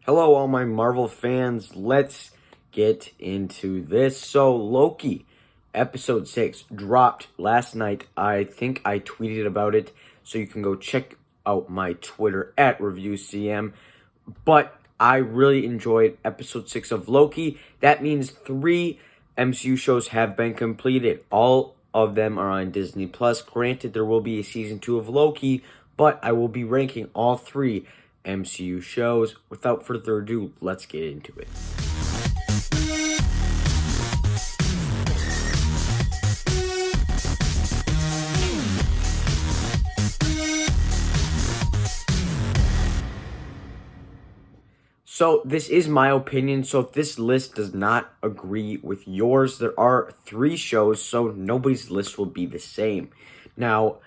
Hello, all my Marvel fans. Let's get into this. So, Loki, episode 6, dropped last night. I think I tweeted about it, so you can go check out my Twitter at ReviewCM. But I really enjoyed episode 6 of Loki. That means 3 MCU shows have been completed. All of them are on Disney Plus. Granted, there will be a season 2 of Loki, but I will be ranking all 3 MCU shows. Without further ado, let's get into it. So this is my opinion, so if this list does not agree with yours, there are 3 shows, so nobody's list will be the same. Now,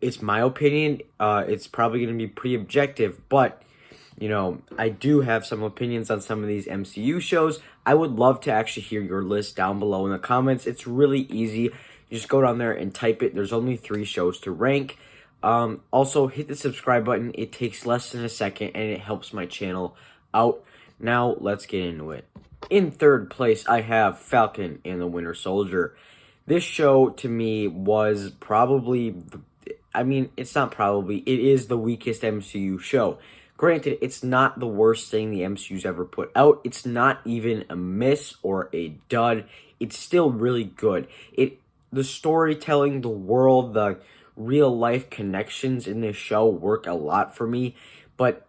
it's my opinion. It's probably going to be pretty objective, but I do have some opinions on some of these MCU shows. I would love to actually hear your list down below in the comments. It's really easy. You just go down there and type it. There's only 3 shows to rank. Also, hit the subscribe button. It takes less than a second, and it helps my channel out. Now, let's get into it. In third place, I have Falcon and the Winter Soldier. This show, to me, was probably it's not probably. It is the weakest MCU show. Granted, it's not the worst thing the MCU's ever put out. It's not even a miss or a dud. It's still really good. The storytelling, the world, the real-life connections in this show work a lot for me. But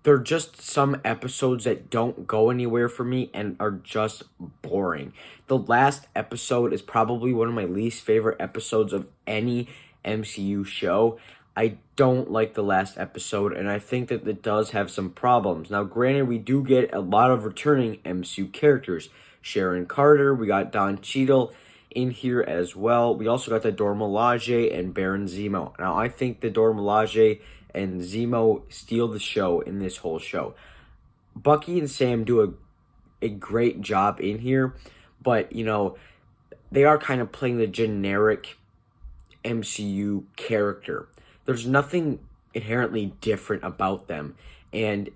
there are just some episodes that don't go anywhere for me and are just boring. The last episode is probably one of my least favorite episodes of any MCU show. I don't like the last episode, and I think that it does have some problems. Now, granted, we do get a lot of returning MCU characters. Sharon Carter, we got Don Cheadle in here as well. We also got the Dora Milaje and Baron Zemo. Now, I think the Dora Milaje and Zemo steal the show in this whole show. Bucky and Sam do a great job in here, but, they are kind of playing the generic MCU character. There's nothing inherently different about them, and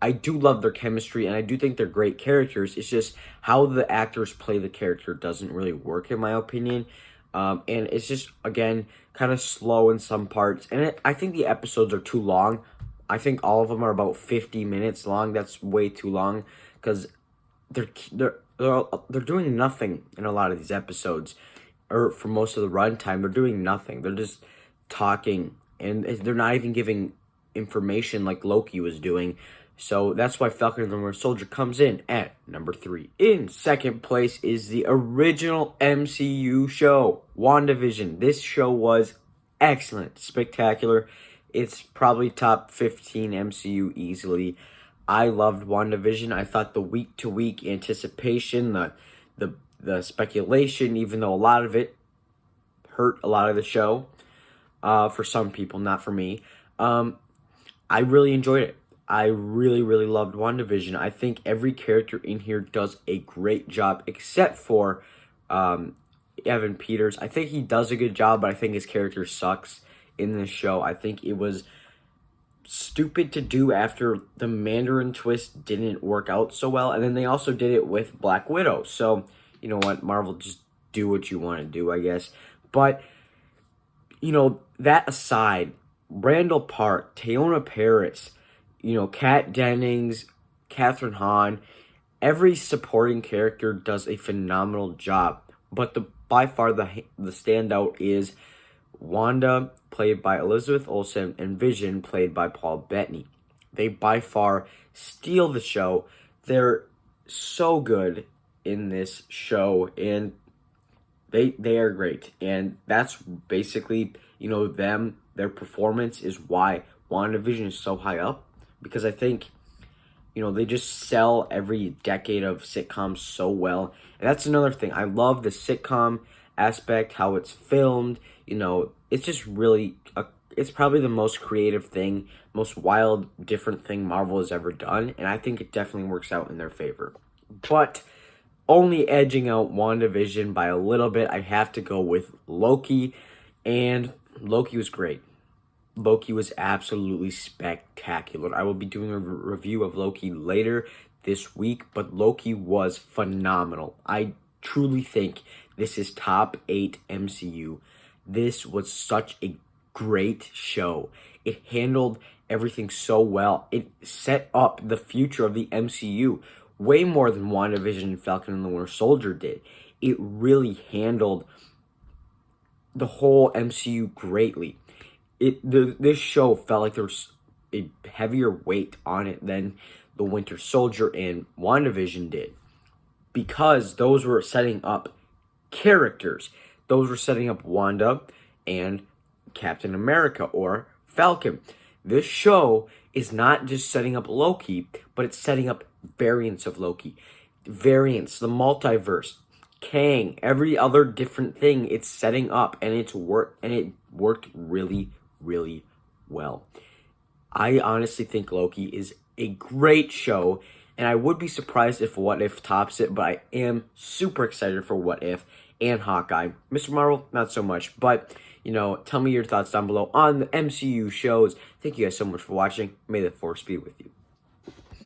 I do love their chemistry, and I do think they're great characters. It's just how the actors play the character doesn't really work, in my opinion. And it's just, again, kind of slow in some parts. And I think the episodes are too long. I think all of them are about 50 minutes long. That's way too long because they're doing nothing in a lot of these episodes. Or for most of the runtime, they're doing nothing. They're just talking, and they're not even giving information like Loki was doing. So that's why Falcon and the Winter Soldier comes in at number 3. In second place is the original MCU show, WandaVision. This show was excellent, spectacular. It's probably top 15 MCU easily. I loved WandaVision. I thought the week-to-week anticipation, the speculation, even though a lot of it hurt a lot of the show, for some people, not for me, I really enjoyed it. I really, really loved WandaVision. I think every character in here does a great job, except for Evan Peters. I think he does a good job, but I think his character sucks in this show. I think it was stupid to do after the Mandarin twist didn't work out so well, and then they also did it with Black Widow. So, you know what, Marvel, just do what you want to do, I guess. But, that aside, Randall Park, Teyonah Parris, Kat Dennings, Catherine Hahn, every supporting character does a phenomenal job. But by far the standout is Wanda, played by Elizabeth Olsen, and Vision, played by Paul Bettany. They by far steal the show. They're so good in this show, and they are great. And that's basically, their performance is why WandaVision is so high up. Because I think, they just sell every decade of sitcoms so well. And that's another thing. I love the sitcom aspect, how it's filmed. It's just really, it's probably the most creative thing, most wild, different thing Marvel has ever done. And I think it definitely works out in their favor. But only edging out WandaVision by a little bit, I have to go with Loki. And Loki was great. Loki was absolutely spectacular. I will be doing a review of Loki later this week, but Loki was phenomenal. I truly think this is top 8 MCU. This was such a great show. It handled everything so well. It set up the future of the MCU way more than WandaVision and Falcon and the Winter Soldier did. It really handled the whole MCU greatly. This show felt like there was a heavier weight on it than the Winter Soldier and WandaVision did, because those were setting up characters. Those were setting up Wanda and Captain America or Falcon. This show is not just setting up Loki, but it's setting up variants of Loki. Variants, the multiverse, Kang, every other different thing it's setting up, and it worked really, really well. I honestly think Loki is a great show, and I would be surprised if What If tops it, but I am super excited for What If and Hawkeye. Mr. Marvel, not so much, but, tell me your thoughts down below on the MCU shows. Thank you guys so much for watching. May the Force be with you.